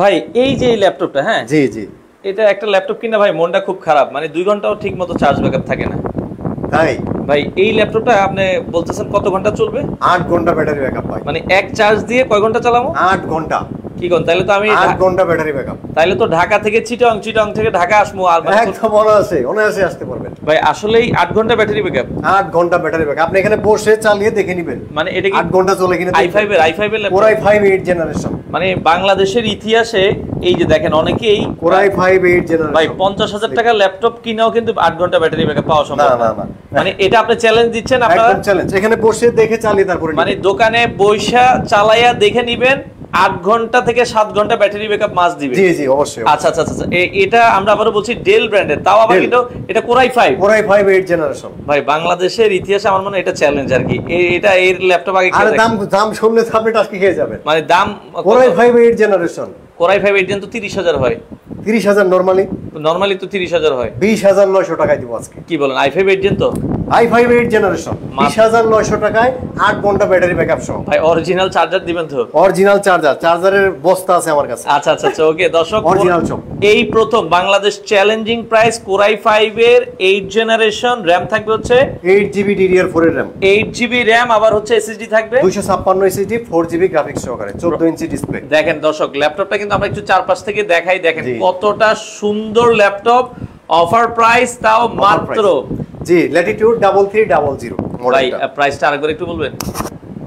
ভাই এই যে এই ল্যাপটপটা, হ্যাঁ জি জি, এটা একটা ল্যাপটপ কিনা ভাই মনটা খুব খারাপ, মানে 2 ঘন্টাও ঠিক মতো চার্জ ব্যাকআপ থাকে না। তাই ভাই এই ল্যাপটপটা আপনি বলতেছেন কত ঘন্টা চলবে? 8 ঘন্টা ব্যাটারি ব্যাকআপ ভাই। মানে এক চার্জ দিয়ে কয় ঘন্টা চালাবো? 8 ঘন্টা। কি কোন, তাহলে তো আমি 8 ঘন্টা ব্যাটারি ব্যাকআপ। তাহলে তো ঢাকা থেকে চিটাং, চিটাং থেকে ঢাকা আসবো আর মানে একদম অনায়াসে আসতে পারবেন ভাই। আসলেই 8 ঘন্টা ব্যাটারি ব্যাকআপ। 8 ঘন্টা ব্যাটারি ব্যাকআপ, আপনি এখানে বসে চালিয়ে দেখে নেবেন। মানে এটা কি 8 ঘন্টা চলে কিনা? i5 এর ল্যাপটপ, Core i5 8 জেনারেশন। মানে বাংলাদেশের ইতিহাসে এই যে দেখেন অনেকেই Core i5 8 জেনারেশন ভাই 50,000 টাকার ল্যাপটপ কিনাও কিন্তু 8 ঘন্টা ব্যাটারি ব্যাকআপ পাওয়া সম্ভব না। মানে এটা আপনি চ্যালেঞ্জ দিচ্ছেন আপনারা? একদম চ্যালেঞ্জ। এখানে বসে দেখে চালিয়ে তারপরে মানে দোকানে বইসা চালায়া দেখে নিবেন 8 ঘন্টা থেকে 7 ঘন্টা ব্যাটারি ব্যাকআপ মাস দিবে। জি জি অবশ্যই। আচ্ছা আচ্ছা আচ্ছা, এটা আমরা আবারো বলছি ডেল ব্র্যান্ডের, তাও আবার কিন্তু এটা Core i5 8 জেনারেশন। ভাই বাংলাদেশের ইতিহাসে আমার মনে হয় এটা চ্যালেঞ্জ আর কি। এটা এর ল্যাপটপ আগে আরে দাম শুনলে তো আপনি টাস্কি খেয়ে যাবেন। মানে দাম Core i5 8 generation. Core i5 8 gen তো 30,000 হয়। 30,000 নরমালি তো 30,000 হয়। 20,900 টাকায় দিব আজকে। কি বলেন? i5 8 জেন তো i5 8 জেনারেশন 20,900 টাকায় 8 ঘন্টা ব্যাটারি ব্যাকআপ সহ। ভাই অরিজিনাল চার্জার দিবেন তো? অরিজিনাল চার্জারের বস্তা আছে আমার কাছে। আচ্ছা আচ্ছা আচ্ছা, ওকে দর্শক, অরিজিনাল সব। এই প্রথম Bangladesh challenging price Core i5 এর 8 জেনারেশন, র‍্যাম থাকবে হচ্ছে 8GB DDR4 এর র‍্যাম, 8GB র‍্যাম, আবার হচ্ছে SSD থাকবে 256 SSD, 4GB গ্রাফিক্স সহকারে, 14 ইঞ্চি ডিসপ্লে। দেখেন দর্শক, ল্যাপটপটা কিন্তু আমরা একটু চারপাশ থেকে দেখাই, দেখেন কতটা সুন্দর ল্যাপটপ। অফার প্রাইস তাও মাত্র জি ল্যাটিটিউড 3300 ভাই, প্রাইসটা আরেকবার একটু বলবেন?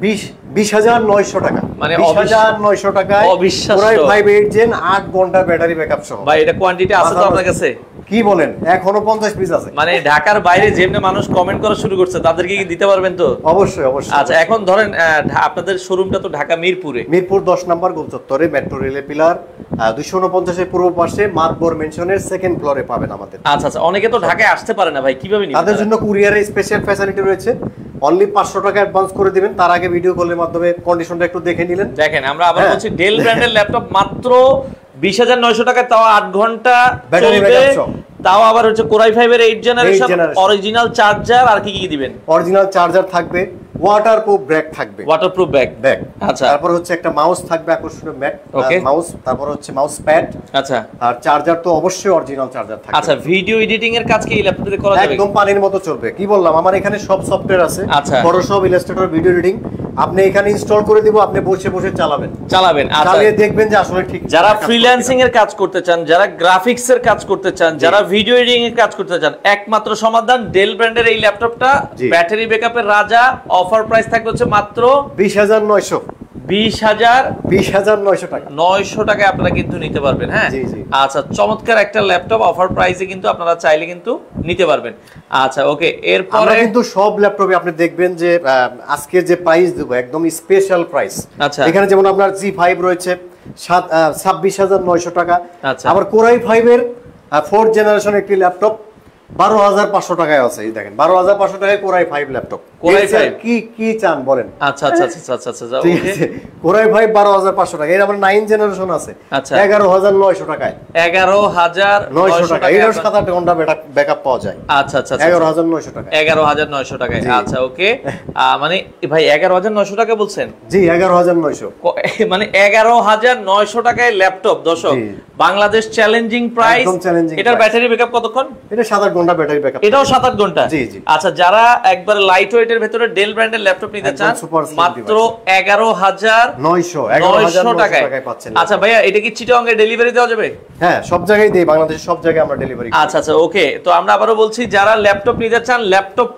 20,900 টাকা। মানে 20,900 টাকায় অবিশ্বাস্য। Core i5 8 জেন 8 ঘন্টা ব্যাটারি ব্যাকআপ সহ। ভাই এটা কোয়ান্টিটি আছে তো আপনার কাছে? কি বলেন, এখনো 50 পিস আছে। মানে ঢাকার বাইরে যেমনি মানুষ কমেন্ট করা শুরু করছে, তাদেরকে কি দিতে পারবেন তো? অবশ্যই অবশ্যই। আচ্ছা, এখন ধরেন আপনাদের শোরুমটা তো ঢাকা মিরপুর 10 নম্বর গোল চত্বরে, মেট্রো রেলের পিলার 249 এর পূর্ব পাশে মার্কবোর মেনশনের সেকেন্ড ফ্লোরে পাবেন আমাদের। আচ্ছা আচ্ছা, অনেকে তো ঢাকায় আসতে পারে না ভাই, কিভাবে নিবেন? তাদের জন্য কুরিয়ারের স্পেশাল ফ্যাসিলিটি রয়েছে। অনলি 500 টাকা অ্যাডভান্স করে দিবেন, তার আগে ভিডিও কলের মাধ্যমে কন্ডিশনটা একটু দেখে নিলেন। দেখেন আমরা আবার বলছি, ডেল ব্র্যান্ডের ল্যাপটপ মাত্র 20,900 টাকায়, তাও 8 ঘন্টা ব্যাটারি ব্যাকআপ সহ। তাও আবার হচ্ছে Core i5 এর 8 জেনারেশন, অরিজিনাল চার্জার, আর কি কি দিবেন? অরিজিনাল চার্জার থাকবে, ওয়াটারপ্রুফ ব্যাগ থাকবে, ওয়াটারপ্রুফ ব্যাগ। আচ্ছা, তারপর হচ্ছে একটা মাউস থাকবে, আকর্ষণীয় মাউস, তারপর হচ্ছে মাউস প্যাড। আচ্ছা, আর চার্জার তো অবশ্যই অরিজিনাল চার্জার থাকবে। আচ্ছা, ভিডিও এডিটিং এর কাজ কি এই ল্যাপটপে করা যাবে? একদম পানির মতো চলবে। কি বললাম, আমার এখানে সব সফটওয়্যার আছে। আচ্ছা, ফটোশপ, ইলাস্ট্রেটর, ভিডিও এডিটিং আপনি এখানে ইনস্টল করে দিব, আপনি বসে বসে চালাবেন। আচ্ছা, চালিয়ে দেখবেন যে আসলে ঠিক। যারা ফ্রিল্যান্সিং এর কাজ করতে চান, যারা গ্রাফিক্স এর কাজ করতে চান, যারা ভিডিও এডিটিং এর কাজ করতে চান, একমাত্র সমাধান ডেল ব্র্যান্ডের এই ল্যাপটপটা। ব্যাটারি ব্যাকআপের রাজা। অফার প্রাইস থাকবে হচ্ছে মাত্র 20,900 টাকা। 900 টাকায় আপনারা কিন্তু নিতে পারবেন। হ্যাঁ, আচ্ছা, চমৎকার একটা ল্যাপটপ, অফার প্রাইসে কিন্তু আপনারা চাইলে কিন্তু নিতে পারবেন। আচ্ছা, ওকে, এরপরে কিন্তু সব ল্যাপটপে আপনি দেখবেন যে আজকের যে প্রাইস দেবো একদম স্পেশাল প্রাইস। আচ্ছা, এখানে যেমন আপনার G5 রয়েছে 26,900 টাকা। আচ্ছা, আবার Core i5 এর 4th জেনারেশন একটি ল্যাপটপ 12,500 টাকায় আছে। এই দেখেন 12,500 টাকায় Core i5 laptop. Core i5 কি চান বলেন? আচ্ছা আচ্ছা আচ্ছা আচ্ছা আচ্ছা, ওকে, Core i5 12,500 টাকা। এর আবার 9 জেনারেশন আছে। আচ্ছা, 11,900 টাকায়। 11,900 টাকা। এর 7-8 ঘন্টা ব্যাকআপ পাওয়া যায়। আচ্ছা আচ্ছা, 11,900 টাকা। 11,900 টাকায়। আচ্ছা, ওকে, মানে ভাই 11,900 টাকা বলছেন? জি, 11,900। মানে 11,900 টাকায় ল্যাপটপ। দর্শক, বাংলাদেশ চ্যালেঞ্জিং প্রাইস। এটার ব্যাটারি ব্যাকআপ কতক্ষণ? এটা 7-8 ঘন্টা ব্যাটারি ব্যাকআপ। এটাও 7-8 ঘন্টা? জি জি। আচ্ছা, যারা একবার লাইট ওয়েটের ভিতরে ডেল ব্র্যান্ডের ল্যাপটপ নিতে চান, মাত্র 11,900 টাকায় পাচ্ছেন। আচ্ছা ভাইয়া, এটা কি চিটাগং এ ডেলিভারি দেওয়া যাবে? হ্যাঁ, সব জায়গায় দেই, বাংলাদেশের সব জায়গায় আমরা ডেলিভারি করি। আচ্ছা আচ্ছা, ওকে, তো আমরা আবারো বলছি, যারা ল্যাপটপ নিতে চান, ল্যাপটপ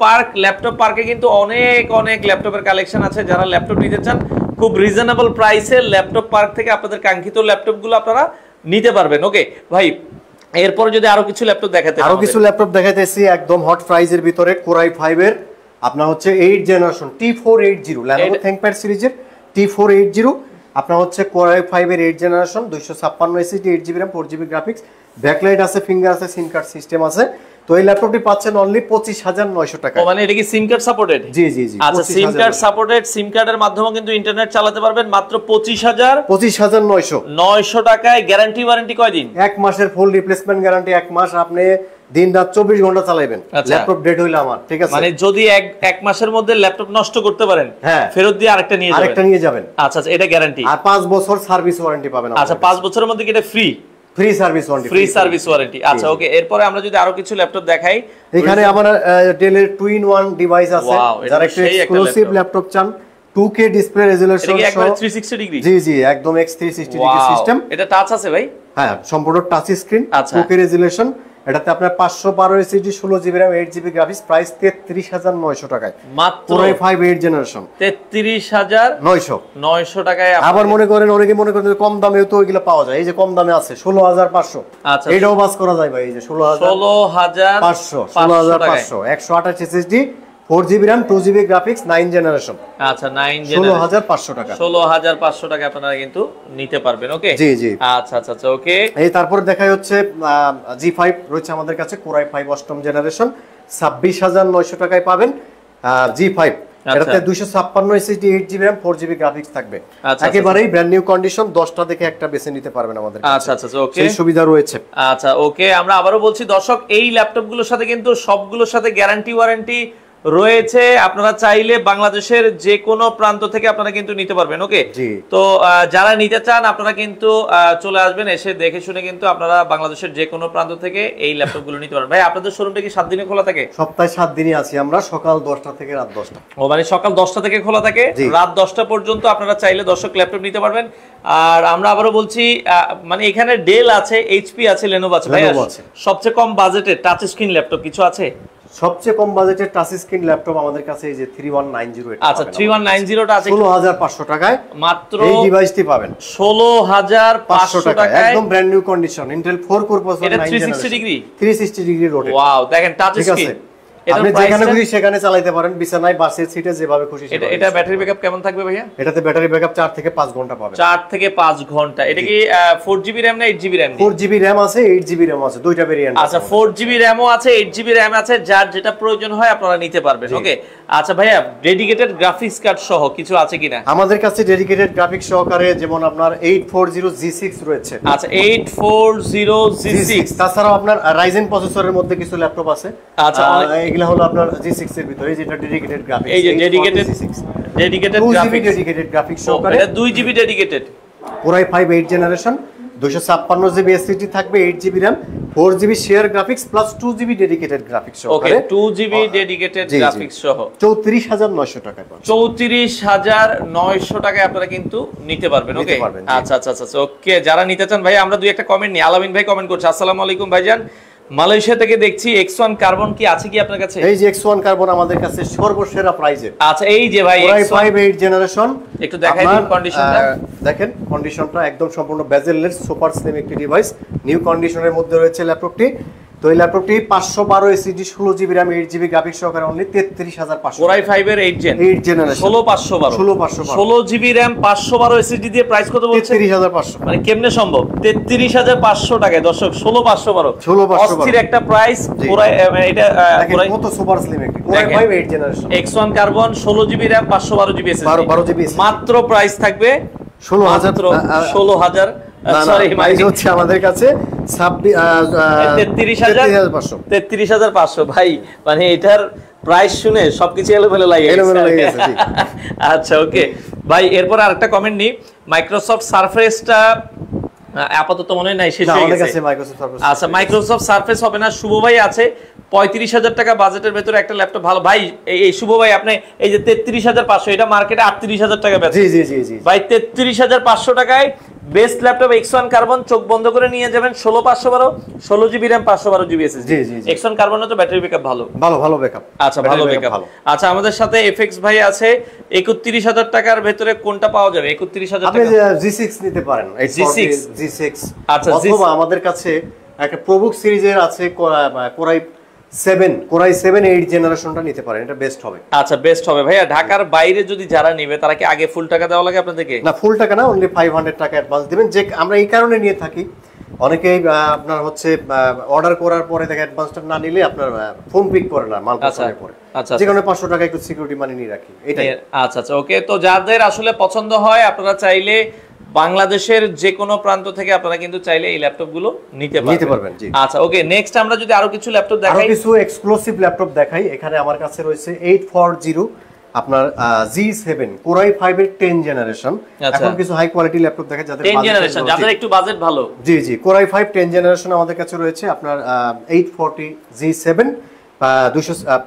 পার্কে কিন্তু অনেক ল্যাপটপের কালেকশন আছে। যারা ল্যাপটপ নিতে চান খুব রিজনেবল প্রাইসে, ল্যাপটপ পার্ক থেকে আপনাদের কাঙ্ক্ষিত ল্যাপটপগুলো আপনারা নিতে পারবেন। ওকে ভাই, এরপরে যদি আরো কিছু ল্যাপটপ দেখাইতেছি একদম হট প্রাইজের ভিতরে Core i5 এর আপনার হচ্ছে 8 জেনারেশন T480 Lenovo ThinkPad সিরিজের T480 আপনার হচ্ছে Core i5 এর 8 generation 256 SSD 8GB RAM 4GB graphics, backlight আছে, ফিঙ্গার আছে, সিম কার্ড সিস্টেম আছে। তো এই ল্যাপটপটি পাচ্ছেন অনলি 25,900 টাকা। মানে এটা কি সিম কার্ড সাপোর্টেড? জি জি জি। আচ্ছা, সিম কার্ড সাপোর্টেড, সিম কার্ডের মাধ্যমে কিন্তু ইন্টারনেট চালাতে পারবেন মাত্র 25,900 টাকায়। গ্যারান্টি ওয়ারেন্টি কয়দিন? 1 মাসের ফুল রিপ্লেসমেন্ট গ্যারান্টি 1 মাস। আপনি দিন রাত 24 ঘন্টা চালাবেন, ল্যাপটপ ডেড হইলে আমার, ঠিক আছে? মানে যদি এক মাসের মধ্যে ল্যাপটপ নষ্ট করতে পারেন, হ্যাঁ, ফেরত দিয়ে আরেকটা নিয়ে যাবেন। আচ্ছা আচ্ছা, এটা গ্যারান্টি। আর 5 বছর সার্ভিস ওয়ারেন্টি পাবেন। আচ্ছা, 5 বছরের মধ্যে কি এটা ফ্রি সার্ভিস ওয়ারেন্টি? আচ্ছা ওকে, এরপরে আমরা যদি আরো কিছু ল্যাপটপ দেখাই, এখানে আমার ডেলের 2-in-1 ডিভাইস আছে, যারা একটু এক্সক্লুসিভ ল্যাপটপ চান। 2K ডিসপ্লে রেজোলিউশন, এটা কি একবারে 360 ডিগ্রি? জি জি, একদম X360 ডিগ্রি সিস্টেম। এটা টাচ আছে ভাই? হ্যাঁ, সম্পূর্ণ টাচ স্ক্রিন, 2K রেজোলিউশন। এটাতে আপনার 512 SSD, 16GB RAM, 8GB graphics, price 33900 টাকায় মাত্র। Core i5 8 জেনারেশন 33900 টাকায়। আবার অনেকে মনে করেন কম দামেও তো ওইগুলো পাওয়া যায়। এই যে কম দামে আছে 16500। আচ্ছা, এটাও বাস করা যায় ভাই। এই যে 16500 128 SSD, 4GB RAM, 2GB graphics, 9 generation. আচ্ছা, 9 জেনারেশন 16500 টাকা। 16500 টাকা আপনারা কিন্তু নিতে পারবেন। ওকে, জি জি। আচ্ছা আচ্ছা আচ্ছা, ওকে। এই তারপর দেখাই হচ্ছে G5 রয়েছে আমাদের কাছে, Core i5 অষ্টম জেনারেশন, 26900 টাকায় পাবেন G5। এটাতে 256 SSD, 8GB RAM, 4GB graphics থাকবে। একেবারেই ব্র্যান্ড নিউ কন্ডিশন, 10টা দেখে একটা বেছে নিতে পারবেন আমাদের কাছে। আচ্ছা আচ্ছা, ওকে, সেই সুবিধা রয়েছে। আচ্ছা ওকে, আমরা আবারো বলছি দর্শক, এই ল্যাপটপগুলোর সাথে কিন্তু সবগুলোর সাথে গ্যারান্টি ওয়ারেন্টি রয়েছে। আপনারা চাইলে বাংলাদেশের যে কোনো প্রান্ত থেকে আপনারা কিন্তু নিতে পারবেন। ওকে, তো যারা নিতে চান আপনারা কিন্তু চলে আসবেন, এসে দেখে শুনে কিন্তু আপনারা বাংলাদেশের যে কোনো প্রান্ত থেকে এই ল্যাপটপগুলো নিতে পারবেন। ভাই, আপনাদের শোরুমটা কি 7 দিনে খোলা থাকে? সপ্তাহে 7 দিনই আছি আমরা, সকাল 10টা থেকে রাত 10টা। ও মানে সকাল 10টা থেকে খোলা থাকে, রাত 10টা পর্যন্ত আপনারা চাইলে দর্শক ল্যাপটপ নিতে পারবেন। আর আমরা আবারও বলছি, মানে এখানে ডেল আছে, এইচপি আছে, লেনোভো আছে। ভাই, সবচেয়ে কম বাজেটে টাচ স্ক্রিন ল্যাপটপ কিছু আছে? সবচেয়ে কম বাজেটের টাচ স্ক্রিন ল্যাপটপ আমাদের কাছে এই যে 3190। আচ্ছা, 3190 টা আছে 16500 টাকায় মাত্র। এই ডিভাইসটি পাবেন 16500 টাকায়, একদম brand new condition, Intel 4 core processor, 9 360 degree 360 degree rotate. Wow, দেখেন টাচ স্ক্রিন, আপনি যেখানে খুশি সেখানে চালাতে পারেন, বিছানায়, বাসে, সিটে, যেভাবে খুশি। এটা ব্যাটারি ব্যাকআপ কেমন থাকবে ভাইয়া? এটাতে ব্যাটারি ব্যাকআপ 4 থেকে 5 ঘন্টা পাবেন। 4 থেকে 5 ঘন্টা। এটা কি 4GB RAM না 8GB RAM? 4GB RAM আছে, 8GB RAM আছে, দুইটা ভেরিয়েন্ট। আচ্ছা, 4GB RAM ও আছে, 8GB RAM আছে, যার যেটা প্রয়োজন হয় আপনারা নিতে পারবেন। ওকে, আচ্ছা ভাইয়া, ডেডিকেটেড গ্রাফিক্স কার্ড সহ কিছু আছে কিনা? আমাদের কাছে ডেডিকেটেড গ্রাফিক্স সহকারে যেমন আপনার 840G6 রয়েছে। আচ্ছা, 840G6। তাছাড়াও আপনার Ryzen প্রসেসরের মধ্যে কিছু ল্যাপটপ আছে। আচ্ছা, এগুলা হলো আপনার G6 এর ভিতরে, যেটা ডেডিকেটেড গ্রাফিক্স। এই যে ডেডিকেটেড গ্রাফিক্স সহকারে, এটা 2GB dedicated. Core i5 8 generation, 256GB SSD থাকবে, 8GB RAM, 4GB share graphics plus 2GB dedicated graphics সহকারে। ওকে, 2GB ডেডিকেটেড গ্রাফিক্স সহ 34900 টাকায় পাবেন। 34900 টাকায় আপনারা কিন্তু নিতে পারবেন। ওকে, আচ্ছা আচ্ছা আচ্ছা, ওকে। যারা নিতে চান ভাই, আমরা দুই একটা কমেন্ট নিই। আলামিন ভাই কমেন্ট করছে, আসসালামু আলাইকুম ভাইজান, মালয়েশিয়া থেকে দেখছি, X1 কার্বন কি আছে কি আপনার কাছে? এই যে X1 কার্বন আমাদের কাছে সর্বসেরা প্রাইসে। আচ্ছা, এই যে ভাই Core i5 8 জেনারেশন, একটু দেখাই দিন কন্ডিশনটা। দেখেন কন্ডিশনটা একদম সম্পূর্ণ বেজেললেস, সুপার স্লিম একটি ডিভাইস, নিউ কন্ডিশনের মধ্যে রয়েছে ল্যাপটপটি। তো এই ল্যাপটপটি 512 SSD, 16GB RAM, 8GB graphics সহকারে অনলি 33500। Core i5 এর 8 জেনারেশন 16512, 16GB RAM, 512 এসএসডি দিয়ে প্রাইস কত বলছেন? 33500। মানে কেমনে সম্ভব? 33500 টাকায় দর্শক, 16512 অস্থির একটা প্রাইস। এটা কত সুপার স্লিম একটি Core i5 8 generation, X1 carbon, 16GB RAM, 512GB SSD, 12GB মাত্র প্রাইস থাকবে 16000। সরি, প্রাইস হচ্ছে আমাদের কাছে 33500। ভাই, মানে এটার প্রাইস শুনে সবকিছু এলোমেলো লাগে গেছে। আচ্ছা, ওকে ভাই, এরপর আরেকটা কমেন্ট নি। মাইক্রোসফট সারফেসটা আপাতত মনে নাই, শেষ হয়ে গেছে। আচ্ছা, মাইক্রোসফট সারফেস হবে না, শুভ ভাই আছে 35000 টাকা বাজেটের ভেতরে একটা ল্যাপটপ ভালো। ভাই, এই শুভ ভাই, আপনি এই যে 33500, এটা মার্কেটে 38000 টাকা বেচে। জি জি জি জি ভাই, 33500 টাকায় বেস্ট ল্যাপটপ X1 কার্বন, চোখ বন্ধ করে নিয়ে যাবেন। 16512, 16GB RAM, 512GB SSD. X1 কার্বনের তো ব্যাটারি ব্যাকআপ ভালো ব্যাকআপ। আচ্ছা, ভালো ব্যাকআপ। আচ্ছা, আমাদের সাথে FX ভাই আছে। 31000 টাকার ভেতরে কোনটা পাওয়া যাবে? 31000 টাকা আপনি G6 নিতে পারেন। G6। আচ্ছা, অথবা আমাদের কাছে একটা প্রবুক সিরিজের আছে, Core i7 8 জেনারেশনটা নিতে পারেন, এটা বেস্ট হবে। আচ্ছা, বেস্ট হবে ভাইয়া। ঢাকার বাইরে যদি যারা নেবে, তারা কি আগে ফুল টাকা দেওয়া লাগে আপনাদেরকে? না, ফুল টাকা না, অনলি 500 টাকা অ্যাডভান্স দিবেন। যে আমরা এই কারণে নিয়ে থাকি, অনেকেই আপনার হচ্ছে অর্ডার করার পরে দেখে অ্যাডভান্সটা না নিলে আপনার ফোন পিক করে না, মাল পৌঁছানোর পরে। আচ্ছা, যেখানে 500 টাকা একটু সিকিউরিটি মানি নিয়ে রাখি, এটাই। আচ্ছা আচ্ছা, ওকে। তো যাদের আসলে পছন্দ হয়, আপনারা চাইলে বাংলাদেশের যে কোনো প্রান্ত থেকে আপনারা কিন্তু চাইলে এই ল্যাপটপগুলো নিতে পারবেন। আচ্ছা ওকে, নেক্সট আমরা যদি আরো কিছু ল্যাপটপ দেখাই, আরো কিছু এক্সক্লুসিভ ল্যাপটপ দেখাই। এখানে আমার কাছে রয়েছে 840 আপনার G7 Core i5 এর 10 জেনারেশন। এখন কিছু হাই কোয়ালিটি ল্যাপটপ দেখা যাদের 10 জেনারেশন, যাদের একটু বাজেট ভালো। জি জি, Core i5 10 জেনারেশন আমাদের কাছে রয়েছে আপনার 840 G7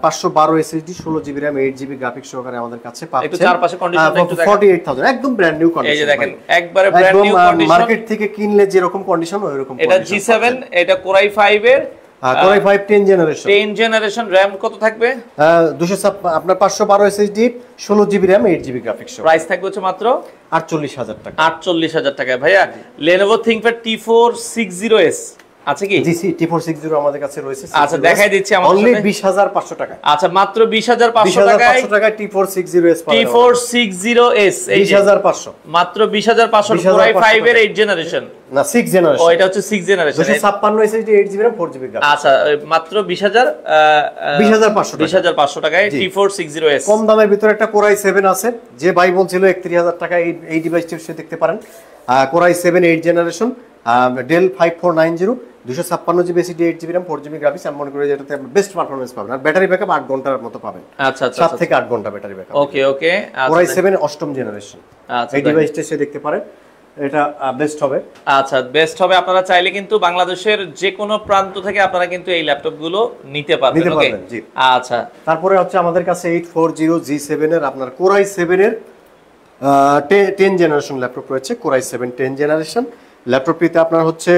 512 SSD 16GB RAM 8GB graphics সহকারে আমাদের কাছে পাচ্ছেন। একটু চারপাশে কন্ডিশনটা একটু দেখেন, 48000 একদম ব্র্যান্ড নিউ কন্ডিশন। এই যে দেখেন একবারে ব্র্যান্ড নিউ কন্ডিশন, মার্কেট থেকে কিনলে যে রকম কন্ডিশন ওই রকম কন্ডিশন। এটা G7, এটা Core i5 এর Core i5 10 জেনারেশন। RAM কত থাকবে? 200 আপনার 512 SSD 16GB RAM 8GB graphics. Price থাকবে হচ্ছে মাত্র 48000 টাকা। 48000 টাকা। ভাইয়া Lenovo ThinkPad T460s আছে কি? জি জি, T460 আমাদের কাছে রয়েছে। আচ্ছা দেখাই দিচ্ছি আমাদের অনলি 20500 টাকা। আচ্ছা মাত্র 20500 টাকায় T460s পাবেন। T460s 20500 মাত্র 20500 Core i5 এর 8 জেনারেশন না 6 জেনারেশন। ও এটা হচ্ছে 6 generation 256 SSD 8GB RAM 4GB graphics. আচ্ছা মাত্র 20500 টাকায় T460s। কম দামের ভিতরে একটা Core i7 আছে, যে ভাই বলছিল 31000 টাকা এই ডিভাইসটি সে দেখতে পারেন। Core i7 8 generation Dell 5490 256GB SSD 8GB RAM 4GB graphics. আমি মনে করি যেটাতে বেস্ট পারফরম্যান্স পাবেন, আর ব্যাটারি ব্যাকআপ 8 ঘন্টার মতো পাবেন। আচ্ছা আচ্ছা 7 থেকে 8 ঘন্টা ব্যাটারি ব্যাকআপ। ওকে ওকে, Core i7 8ম জেনারেশন। আচ্ছা এই ডিভাইসটা সে দেখতে পারেন, এটা বেস্ট হবে। আচ্ছা বেস্ট হবে। আপনারা চাইলে কিন্তু বাংলাদেশের যে কোনো প্রান্ত থেকে আপনারা কিন্তু এই ল্যাপটপগুলো নিতে পারবেন। ওকে আচ্ছা, তারপরে হচ্ছে আমাদের কাছে 840 G7 এর আপনার Core i7 এর 10 জেনারেশন ল্যাপটপ রয়েছে। Core i7 10 জেনারেশন ল্যাপটপটিতে আপনার হচ্ছে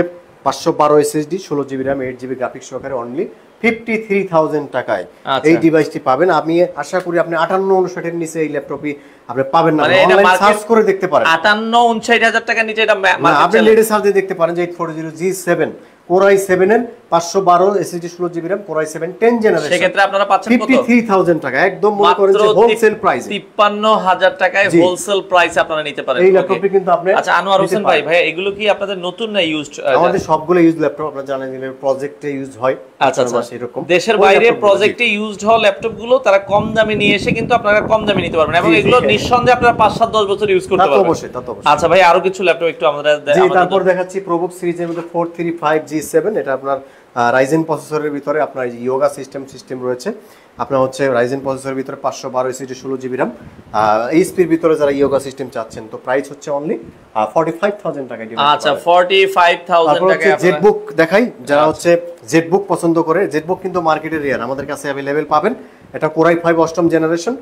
512 SSD 16GB RAM 8GB graphics সহকারে অনলি 53000 টাকায় এই ডিভাইসটি পাবেন। আমি আশা করি আপনি 58-59 এর নিচে এই ল্যাপটপই আপনি পাবেন না। অনলাইন সার্চ করে দেখতে পারেন, 58-59 টাকার নিচে এটা আপনি লেডি সার্চ দিয়ে দেখতে পারেন যে 840 G7 Core i7 এর 512 SSD 16GB RAM Core i7 10 generation. সেক্ষেত্রে আপনারা পাচ্ছেন কত? 53000 টাকা। একদম মনে করেন যে হোলসেল প্রাইস 53000 টাকায় হোলসেল প্রাইস আপনারা নিতে পারেন এই ল্যাপটপটি কিন্তু আপনি। আচ্ছা আনোয়ার হোসেন ভাই, এগুলো কি আপনাদের নতুন না ইউজড? আমাদের সবগুলো ইউজ ল্যাপটপ, আপনারা জানেন যে প্রজেক্টে ইউজ হয়। আচ্ছা আচ্ছা, এরকম দেশের বাইরে প্রজেক্টে ইউজড হওয়া ল্যাপটপ গুলো তারা কম দামে নিয়ে এসে কিন্তু আপনারা কম দামে নিতে পারবেন, এবং এগুলো নিঃসন্দেহে আপনারা 5-7-10 বছর ইউজ করতে পারবেন। অবশ্যই তা তো অবশ্যই। আচ্ছা ভাই আরো কিছু ল্যাপটপ একটু আমরা তারপর দেখাচ্ছি প্রোবুক সিরিজের মধ্যে 435 G7। এটা আপনার রাইজেন প্রসেসরের ভিতরে আপনার ইয়োগা সিস্টেম রয়েছে। আপনার হচ্ছে রাইজেন প্রসেসরের ভিতরে 512 SSD 16GB RAM এইচপির ভিতরে যারা ইয়োগা সিস্টেম চাচ্ছেন, তো প্রাইস হচ্ছে অনলি 45000 টাকা। আচ্ছা 45000 টাকা। জেটবুক দেখাই, যারা হচ্ছে জেটবুক পছন্দ করে, জেটবুক কিন্তু মার্কেটে রেয়ার, আমাদের কাছে अवेलेबल পাবেন। এটা Core i5 8ম জেনারেশন,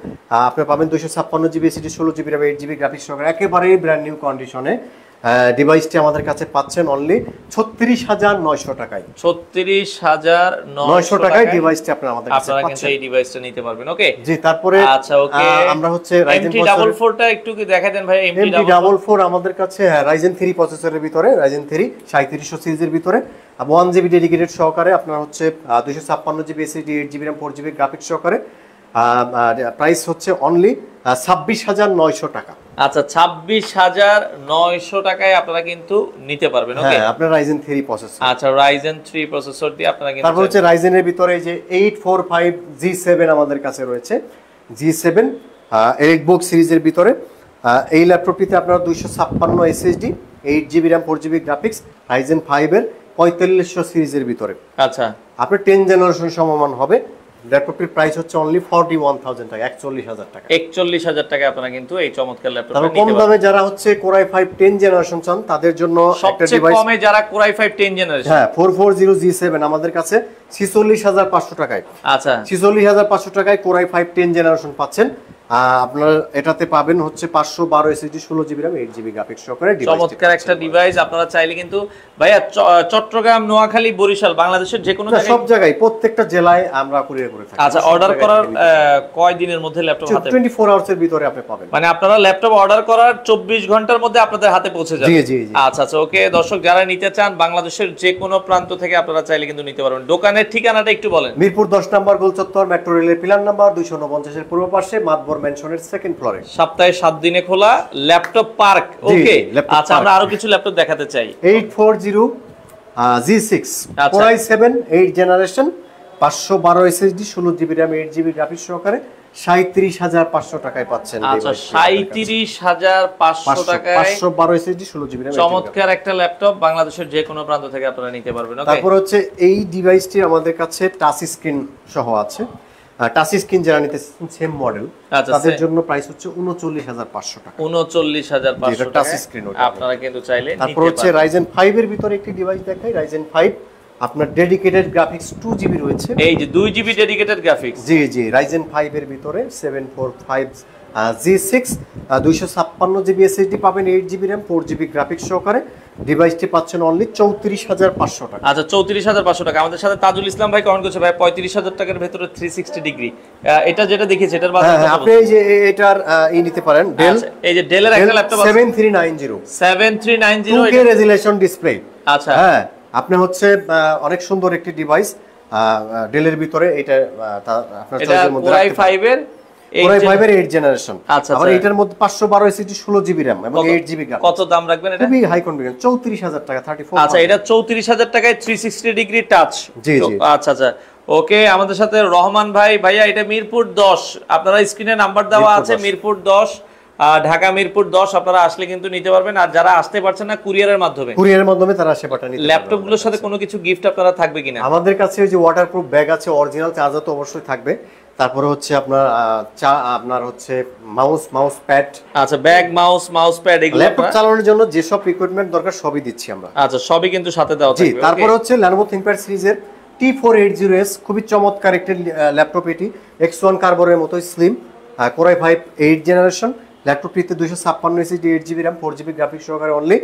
আপনি পাবেন 256GB SSD 16GB RAM 8GB graphics সহকারে একেবারে ব্র্যান্ড নিউ কন্ডিশনে। ডিভাইসটি আমাদের কাছে পাচ্ছেন অনলি 36900 টাকায়। 36900 টাকায় ডিভাইসটি আপনারা আমাদের কাছে পাচ্ছেন। আপনারা এই ডিভাইসটা নিতে পারবেন। ওকে জি, তারপরে আচ্ছা ওকে, আমরা হচ্ছে Ryzen MT44 টা একটু কি দেখাই দেন ভাই। MT44 আমাদের কাছে Ryzen 3 প্রসেসরের ভিতরে, Ryzen 3 3700 সিরিজের ভিতরে 1GB ডেডিকেটেড সহকারে আপনার হচ্ছে 256GB SSD 8GB RAM 4GB graphics সহকারে। প্রাইস হচ্ছে অনলি 26900 টাকা। আচ্ছা 26900 টাকায় আপনারা কিন্তু নিতে পারবেন। ওকে আপনার Ryzen 3 প্রসেসর। আচ্ছা Ryzen 3 প্রসেসর দিয়ে আপনারা কিন্তু। তারপর হচ্ছে Ryzen এর ভিতরে যে 845 G7 আমাদের কাছে রয়েছে। G7 এলিটবুক সিরিজের ভিতরে এই ল্যাপটপটিতে আপনারা 256 SSD 8GB RAM 4GB graphics Ryzen 5 এর 4500 সিরিজের ভিতরে। আচ্ছা আপনার 10 জেনারেশন সমমান হবে। ল্যাপটপটির প্রাইস হচ্ছে অনলি 41000 টাকা, 41000 টাকা। 41000 টাকা আপনারা কিন্তু এই চমৎকার ল্যাপটপটা নিতে পারবেন। কম দামে যারা হচ্ছে Core i5 10 জেনারেশন চান তাদের জন্য একটা ডিভাইস। সবচেয়ে কমে যারা Core i5 10 জেনারেশন, 440 G7 আমাদের কাছে 46500 টাকায়। আচ্ছা 46500 টাকায় Core i5 10 জেনারেশন পাচ্ছেন। আপনার এটাতে পাবেন হচ্ছে 512 SSD 16GB RAM 8GB graphics সহকারে ডিভাইস। চমৎকার একটা ডিভাইস। আপনারা চাইলে কিন্তু ভাইয়া চট্টগ্রাম, নোয়াখালী, বরিশাল, বাংলাদেশের যে কোনো জায়গায়, সব জায়গায় প্রত্যেকটা জেলায় আমরা কুরিয়ার করে থাকি। আচ্ছা অর্ডার করার কয় দিনের মধ্যে ল্যাপটপ হাতে? 24 আওয়ার্স এর ভিতরে আপনি পাবেন। মানে আপনারা ল্যাপটপ অর্ডার করার 24 ঘন্টার মধ্যে আপনাদের হাতে পৌঁছে যাবে। জি জি জি। আচ্ছা আচ্ছা ওকে, দর্শক যারা নিতে চান বাংলাদেশের যে কোনো প্রান্ত থেকে আপনারা চাইলে কিন্তু নিতে পারবেন। দোকানের ঠিকানাটা একটু বলেন। মিরপুর 10 নম্বর গোলচত্বর, মেট্রো রেলের পিলার নাম্বার 249 এর পূর্ব পাশে, মাতবর ম্যানশনের সেকেন্ড ফ্লোরে। সপ্তাহে 7 দিনে খোলা ল্যাপটপ পার্ক। ওকে আচ্ছা আমরা আরো কিছু ল্যাপটপ দেখাতে চাই। 840 G6 Core i7 8 generation 512 SSD 16GB RAM 8GB graphics সহকারে 37,500 টাকায় পাচ্ছেন। আচ্ছা 37,500 টাকায় 512 এসএসডি 16 জিবি RAM চমৎকার একটা ল্যাপটপ, বাংলাদেশের যে কোনো প্রান্ত থেকে আপনারা নিতে পারবেন। ওকে, তারপর হচ্ছে এই ডিভাইসটি আমাদের কাছে টাচ স্ক্রিন সহ আছে। টাচ স্ক্রিন যারা নিতে সেম মডেল তাদের জন্য প্রাইস হচ্ছে 39,500 টাকা। 39,500 টাচ টাকা স্ক্রিন আপনারা কিন্তু চাইলে নিতে তারপর হচ্ছে Ryzen 5 এর ভিতরে একটি ডিভাইস দেখাই। Ryzen 5 আপনার ডেডিকেটেড গ্রাফিক্স 2 জিবি রয়েছে। এই যে 2 জিবি ডেডিকেটেড গ্রাফিক্স, জি জি Ryzen 5 এর ভিতরে 745 G6 256 জিবি এসএসডি পাবেন, 8 জিবি RAM 4 জিবি গ্রাফিক্স সহকারে। ডিভাইসটি পাচ্ছেন অনলি 34,500 টাকা। আচ্ছা 34,500 টাকা। আমাদের সাথে তাজুল ইসলাম ভাই কমেন্ট করছে ভাই 35,000 টাকার ভিতরে 360 ডিগ্রি, এটা যেটা দেখিয়েছে এটার বাজার কত? আপনি এই যে এটার এই নিতে পারেন ডেল, এই যে ডেলের একটা ল্যাপটপ আছে 7390 2K এটা রেজোলিউশন ডিসপ্লে। আচ্ছা হ্যাঁ, আপনি হচ্ছে অনেক সুন্দর একটি ডিভাইস ডেলের ভিতরে। এটা আপনার চয়েসের মধ্যে Core i5 এর Core i5 এর 8 জেনারেশন। আচ্ছা আবার এটার মধ্যে 512 এসএসডি 16 জিবি RAM এবং 8 জিবি গ্রাফিক্স। কত দাম রাখবেন এটা? খুবই হাই কনফিগারেশন 34,000 টাকা 34। আচ্ছা এটা 34,000 টাকায় 360 ডিগ্রি টাচ। জি জি আচ্ছা আচ্ছা ওকে। আমাদের সাথে রহমান ভাই, ভাইয়া এটা মিরপুর 10, আপনারা স্ক্রিনে নাম্বার দেওয়া আছে, মিরপুর 10 ঢাকা মিরপুর 10, আপনারা আসলে কিন্তু নিতে পারবেন। আর যারা আসতে পারছেন না কুরিয়ারের মাধ্যমে তারা আসে পাঠান নিতে পারবেন। ল্যাপটপগুলোর সাথে কোনো কিছু গিফট আপনারা থাকবে কিনা? আমাদের কাছে ওই যে ওয়াটারপ্রুফ ব্যাগ আছে, অরিজিনাল চার্জার তো অবশ্যই থাকবে। তারপরে হচ্ছে আপনার হচ্ছে মাউস প্যাড। আচ্ছা ব্যাগ, মাউস প্যাড, এগুলো ল্যাপটপ চালানোর জন্য যে সব ইকুইপমেন্ট দরকার সবই দিচ্ছি আমরা। আচ্ছা সবই কিন্তু সাথে দেওয়া থাকবে। জি, তারপরে হচ্ছে Lenovo ThinkPad সিরিজের T480S, খুবই চমৎকার একটি ল্যাপটপ। এটি X1 কার্বনের মতোই স্লিম, Core i5 8 জেনারেশন। ল্যাপটপটিতে 256 SSD 8 GB RAM 4 GB graphics সহকারে অনলি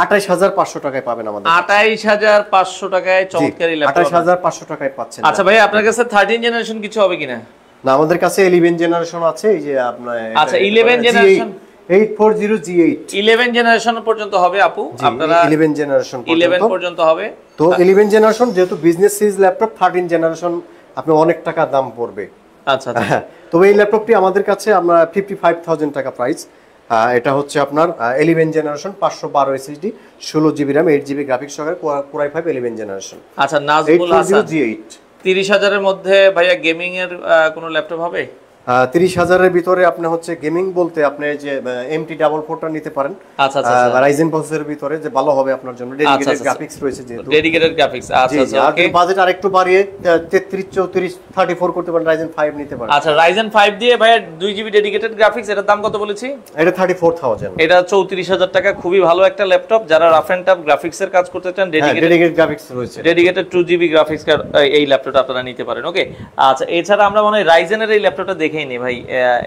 28,500 টাকায় পাবেন আমাদের। 28,500 টাকায় চমৎকার এই ল্যাপটপ 28,500 টাকায় পাচ্ছেন। আচ্ছা ভাই আপনার কাছে 13 জেনারেশন কিছু হবে কিনা? না, আমাদের কাছে 11 জেনারেশন আছে। এই যে আপনার আচ্ছা 11 জেনারেশন 840G8 11 জেনারেশন পর্যন্ত হবে আপু, আপনারা 11 জেনারেশন 11 পর্যন্ত হবে। তো 11 জেনারেশন যেহেতু বিজনেস সিরিজ ল্যাপটপ, 13 জেনারেশন আপনি অনেক টাকা দাম পড়বে। আচ্ছা আচ্ছা তবে এই ল্যাপটপটি আমাদের কাছে আমরা 55,000 টাকা প্রাইস। এটা হচ্ছে আপনার 11 generation 512 SSD 16 GB RAM 8 GB graphics সহকারে Core i5 11 জেনারেশন। আচ্ছা নাজমুল হাসান G8 30,000 এর মধ্যে ভাইয়া গেমিং এর কোনো ল্যাপটপ হবে? 30,000 এর ভিতরে আপনি হচ্ছে গেমিং বলতে আপনি যে MT44টা নিতে পারেন। আচ্ছা আচ্ছা Ryzen প্রসেসরের ভিতরে যে ভালো হবে আপনার জন্য, ডেডিকেটেড গ্রাফিক্স রয়েছে যেহেতু। ডেডিকেটেড গ্রাফিক্স আচ্ছা আচ্ছা ওকে। বাজেট আরেকটু বাড়িয়ে 33 34 34 করতে পারেন, Ryzen 5 নিতে পারেন। আচ্ছা Ryzen 5 দিয়ে ভাইয়া 2 জিবি ডেডিকেটেড গ্রাফিক্স, এটার দাম কত বলেছি? এটা 34,000। এটা 34,000 টাকা, খুবই ভালো একটা ল্যাপটপ। যারা রাফ এন্ড টাফ গ্রাফিক্স এর কাজ করতে চান, ডেডিকেটেড গ্রাফিক্স রয়েছে, ডেডিকেটেড 2 জিবি গ্রাফিক্স কার্ড, এই ল্যাপটপটা আপনারা নিতে পারেন। ওকে আচ্ছা এছাড়া আমরা মনে হয় Ryzen এর এই ল্যাপটপটা দেখেই নি ভাই,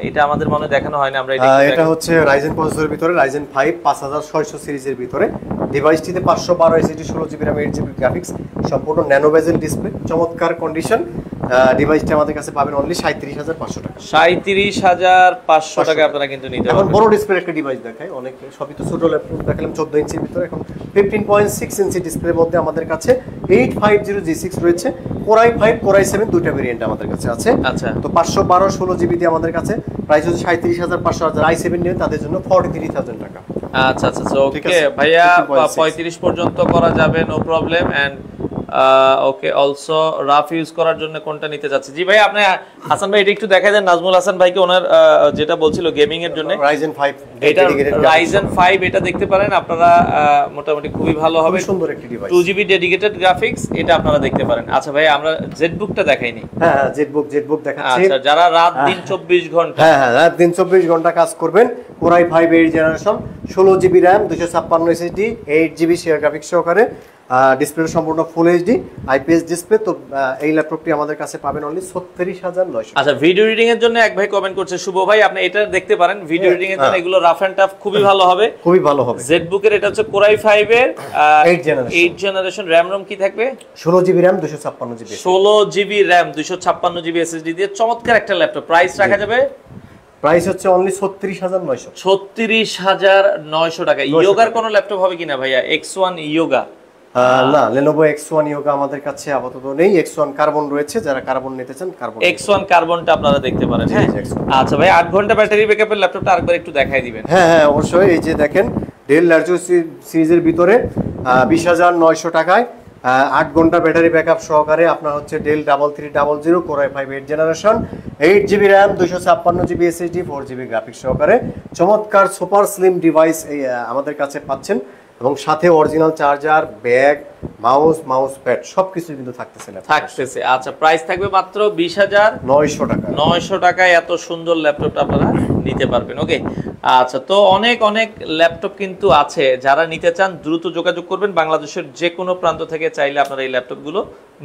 এটা আমাদের মনে দেখানো হয় না। আমরা এটা হচ্ছে Ryzen প্রসেসরের ভিতরে Ryzen 5 5600 সিরিজের ভিতরে। ডিভাইসটিতে 512 SSD 16 GB RAM 8 GB graphics, সম্পূর্ণ ন্যানো বেজেল ডিসপ্লে, চমৎকার কন্ডিশন। ডিভাইসটা আমাদের কাছে পাবেন অনলি 37,500 টাকা। 37,500 টাকা আপনারা কিন্তু নিতে পারবেন। এখন বড় ডিসপ্লে একটা ডিভাইস দেখাই, অনেক সবই তো ছোট ল্যাপটপ দেখালাম 14 ইঞ্চির ভিতরে, এখন 15.6 ইঞ্চি ডিসপ্লের মধ্যে আমাদের কাছে 850G6 রয়েছে। Core i5 Core i7 দুইটা ভেরিয়েন্ট আমাদের কাছে আছে। আচ্ছা তো 512 16 জিবি দিয়ে আমাদের কাছে প্রাইস হচ্ছে 37,500। i7 নিয়ে তাদের জন্য 43,000 টাকা। আচ্ছা আচ্ছা ওকে ভাইয়া 35 পর্যন্ত করা যাবে, no problem. And okay also rough use করার জন্য কোনটা নিতে যাচ্ছে? জি ভাই আপনি হাসান ভাই এটা একটু দেখাই দেন নাজমুল হাসান ভাইকে, ওনার যেটা বলছিল গেমিং এর জন্য Ryzen 5 এটা Ryzen 5 এটা দেখতে পারেন আপনারা, মোটামুটি খুবই ভালো হবে, সুন্দর একটি ডিভাইস, 2 জিবি ডেডিকেটেড গ্রাফিক্স, এটা আপনারা দেখতে পারেন। আচ্ছা ভাই আমরা জেটবুকটা দেখাইনি। হ্যাঁ জেটবুক দেখাচ্ছি। আচ্ছা যারা রাত দিন 24 ঘন্টা, হ্যাঁ রাত দিন 24 ঘন্টা কাজ করবেন, Core i5 8 generation 16 GB RAM 256 SSD 8 GB share graphics সহকারে, ডিসপ্লে সম্পূর্ণ ফুল এইচডি আইপিএস ডিসপ্লে। তো এই ল্যাপটপটি আমাদের কাছে পাবেন অনলি 36,900। আচ্ছা ভিডিও রিডিং এর জন্য এক ভাই কমেন্ট করছে, শুভ ভাই আপনি এটা দেখতে পারেন, ভিডিও রিডিং এর জন্য এগুলো রাফ এন্ড টাফ খুবই ভালো হবে, খুবই ভালো হবে। জেটবুক এর এটা হচ্ছে Core i5 এর 8 জেনারেশন, RAM ROM কি থাকবে? 16 GB RAM 256 GB, 16 GB RAM 256 GB SSD দিয়ে চমৎকার একটা ল্যাপটপ। প্রাইস রাখা যাবে, প্রাইস হচ্ছে অনলি 36,900। 36,900 টাকা। ইয়োগার কোন ল্যাপটপ হবে কিনা ভাইয়া? X1 yoga? না, Lenovo X1 ইয়োগা আমাদের কাছে আপাতত নেই। X1 কার্বন রয়েছে, যারা কার্বন নিতে চান কার্বন, X1 কার্বনটা আপনারা দেখতে পারেন। হ্যাঁ আচ্ছা ভাই 8 ঘন্টা ব্যাটারি ব্যাকআপের ল্যাপটপটা আরেকবার একটু দেখাই দিবেন। হ্যাঁ অবশ্যই। এই যে দেখেন ডেল লার্জো সিরিজের ভিতরে 20,900 টাকায় 8 ঘন্টা ব্যাটারি ব্যাকআপ সহকারে আপনার হচ্ছে Dell 3300 Core i5 8 generation, 8GB RAM, 256GB SSD, 4GB graphics সহকারে চমৎকার সুপার স্লিম ডিভাইস আমাদের কাছে পাচ্ছেন, এবং সাথে original charger, bag, mouse pad সবকিছু কিন্তু থাকতেছে। আচ্ছা, প্রাইস থাকবে মাত্র 20,900 টাকা। 900 টাকায় এত সুন্দর ল্যাপটপটা আপনারা নিতে পারবেন। ওকে, আচ্ছা, তো অনেক ল্যাপটপ কিন্তু আছে, যারা নিতে চান দ্রুত যোগাযোগ করবেন। বাংলাদেশের যে কোনো প্রান্ত থেকে চাইলে আপনারা এই ল্যাপটপগুলো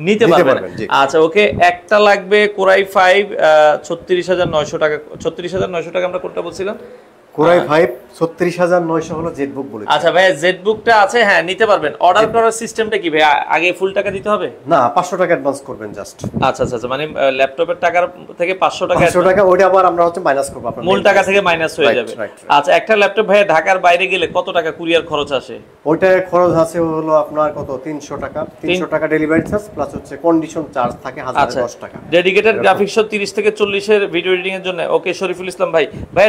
নিতে পারবেন। আচ্ছা, ওকে, একটা লাগবে Core i5 36,900 টাকা। 36,900 টাকা আমরা কোনটা বলছিলাম? Core i5 36,900 হলো জেটবুক বলে। আচ্ছা ভাই, জেটবুকটা আছে, হ্যাঁ নিতে পারবেন। অর্ডার করার সিস্টেমটা কি ভাই? আগে ফুল টাকা দিতে হবে? না, 500 টাকা অ্যাডভান্স করবেন জাস্ট। আচ্ছা, মানে ল্যাপটপের টাকার থেকে 500 টাকা ওটা আবার আমরা হচ্ছে মাইনাস করব, আপনার মূল টাকা থেকে মাইনাস হয়ে যাবে। আচ্ছা, একটা ল্যাপটপ ভাই ঢাকার বাইরে গেলে কত টাকা কুরিয়ার খরচ আসে? ওইটার খরচ আছে হলো আপনার কত 300 টাকা। 300 টাকা ডেলিভারি চার্জ প্লাস হচ্ছে কন্ডিশন চার্জ থাকে 1010 টাকা। ডেডিকেটেড গ্রাফিক্স 30 থেকে 40 এর ভিডিও এডিটিং এর জন্য। ওকে, শরীফুল ইসলাম ভাই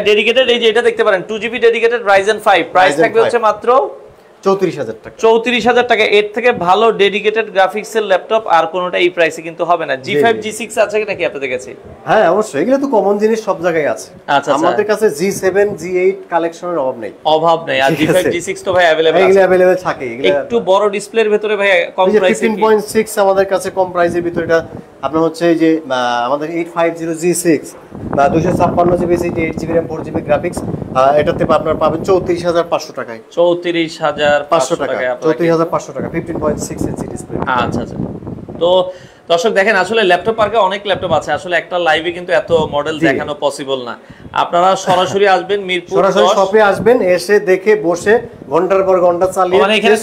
ডেডিকেটেড এই যে এটা দেখতে পারেন 2GB ডেডিকেটেড Ryzen 5, প্রাইস থাকবে হচ্ছে মাত্র 34,000 টাকা। 34,000 টাকা। এর থেকে ভালো ডেডিকেটেড গ্রাফিক্স এর ল্যাপটপ আর কোনোটা এই প্রাইসে কিন্তু হবে না। G5 G6 আছে নাকি আপনাদের কাছে? হ্যাঁ অবশ্যই, এগুলো তো কমন জিনিস, সব জায়গায় আছে। আচ্ছা, আমাদের কাছে G7 G8 কালেকশনের অভাব নেই। আর G5 G6 তো ভাই अवेलेबल আছে। এগুলো अवेलेबल থাকে। এগুলো একটু বড় ডিসপ্লের ভিতরে ভাই কম প্রাইসে 15.6 আমাদের কাছে কম প্রাইসের ভিতরে এটা আপনার হচ্ছে এই যে আমাদের 850 G6 বা 256GB SSD, 8GB RAM, 4GB graphics, এটাতে আপনারা পাবেন 34,500 টাকায়। 34,500 টাকা। 34,500 টাকা 15.6 ইঞ্চি ডিসপ্লে। আচ্ছা, তো দর্শক দেখেন, আসলে ল্যাপটপ পার্কে অনেক ল্যাপটপ আছে, আসলে একটা লাইভে কিন্তু এত মডেল দেখানো পসিবল না। আপনারা সরাসরি আসবেন মিরপুর 10, সরাসরি শপে আসবেন, এসে দেখে বসে ঘন্টার পর ঘন্টা চালিয়ে মানে এখানে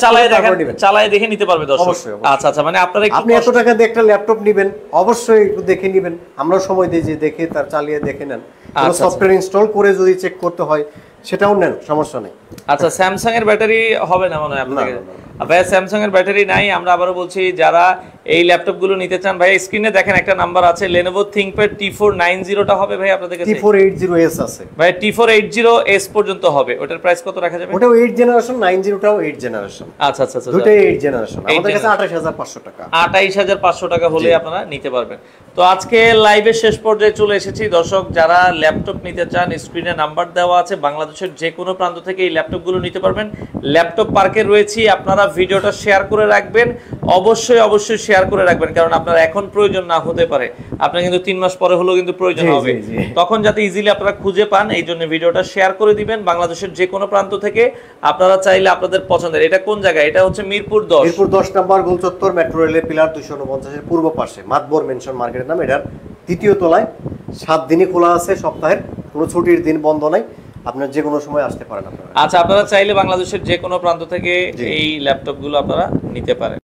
চালায় দেখে নিতে পারবে দর্শক। আচ্ছা, মানে আপনারা আপনি এত টাকা দিয়ে একটা ল্যাপটপ নেবেন, অবশ্যই একটু দেখে নেবেন। আমরা সময় দিই যে দেখে তার চালিয়ে দেখে নেন, সফটওয়্যার ইনস্টল করে যদি চেক করতে হয় সেটাও নেন, সমস্যা নেই। আচ্ছা, স্যামসাং এর ব্যাটারি হবে না মনে হয় আপনাদের? ভাই স্যামসাং এর ব্যাটারি নাই। আমরা আবারও বলছি, যারা এই ল্যাপটপ গুলো নিতে চান ভাই, স্ক্রিনে দেখেন একটা নাম্বার আছে, Lenovo ThinkPad T490 টা হবে ভাই আপনাদের কাছে? T480S আছে ভাই, T480S পর্যন্ত হবে। ওটার প্রাইস কত রাখা যাবে? ওটাও 8 জেনারেশন, 90 টাও 8 জেনারেশন। আচ্ছা, দুটোই 8 জেনারেশন। আমাদের কাছে 28,500 টাকা। 28,500 টাকা হলে আপনারা নিতে পারবেন। তো আজকে লাইভের শেষ পর্যায়ে চলে এসেছি দর্শক, যারা ল্যাপটপ নিতে চান স্ক্রিনে নাম্বার দেওয়া আছে, বাংলাদেশের যে কোনো প্রান্ত থেকে এই ল্যাপটপ গুলো নিতে পারবেন। ল্যাপটপ পার্কে রয়েছি, আপনারা ভিডিওটা শেয়ার করে রাখবেন, অবশ্যই শেয়ার করে রাখবেন, কারণ আপনার এখন প্রয়োজন না হতে পারে, আপনার কিন্তু 3 মাস পরে হলেও কিন্তু প্রয়োজন হবে, তখন যাতে ইজিলি আপনারা খুঁজে পান, এই জন্য ভিডিওটা শেয়ার করে দিবেন। বাংলাদেশের যে কোনো প্রান্ত থেকে আপনারা চাইলে আপনাদের পছন্দের। এটা কোন জায়গা? এটা হচ্ছে মিরপুর 10 নম্বর গোল চত্বর, মেট্রো রেলের পিলার 249 এর পূর্ব পাশে, মাতবর মেনশন মার্কেটের নাম। এটার 3য় তলায়, 7 দিনই খোলা আছে সপ্তাহের, কোনো ছুটির দিন বন্ধ নাই, আপনারা যে কোনো সময় আসতে পারেন আপনারা। আচ্ছা, আপনারা চাইলে বাংলাদেশের যে কোনো প্রান্ত থেকে এই ল্যাপটপ গুলো আপনারা নিতে পারেন।